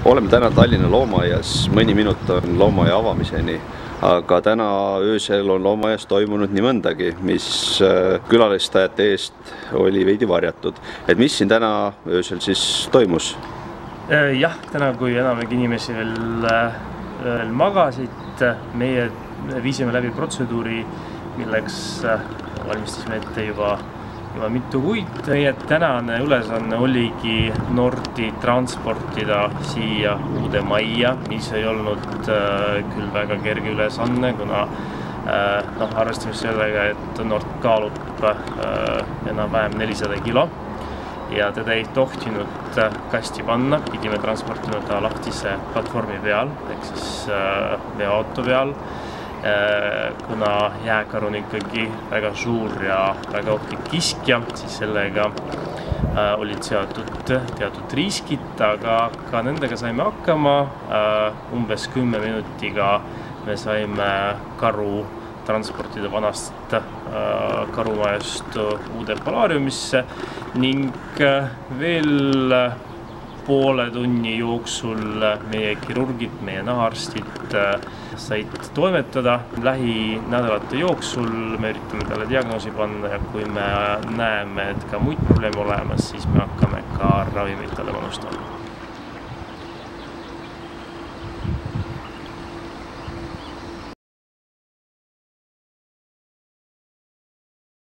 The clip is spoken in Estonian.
Oleme täna Tallinna loomaaias, mõni minut on loomaaia avamiseni, aga täna öösel on loomaaias toimunud nii mõndagi, mis külalistajate eest oli veidi varjatud. Et mis siin täna öösel siis toimus? Jah, täna kui enamegi inimesi veel magasid, meie viisime läbi protseduuri, milleks valmistasime ette juba mitu kuid. Meie tänane ülesanne oligi Nordi transportida siia uude majja, mis ei olnud küll väga kerge ülesanne, kuna arvestame sellega, et Nord kaalub enam-vähem 400 kilo ja teda ei tohtinud kasti panna, pidime transportima ta lahtise platvormi peal, ehk siis veoauto peal. Kuna jääkar on ikkagi väga suur ja väga ohtlik kiskja, siis sellega olid seotud teatud riskid, aga ka nendega saime hakkama. Umbes 10 minutiga me saime karu transportida vanast karumajast uude polaariumisse ning veel poole tunni jooksul meie kirurgid, meie nahaarstid said toimetada. Lähinädalate jooksul me üritame talle diagnoosi panna ja kui me näeme, et ka muid probleeme olemas, siis me hakkame ka ravimit talle panustama.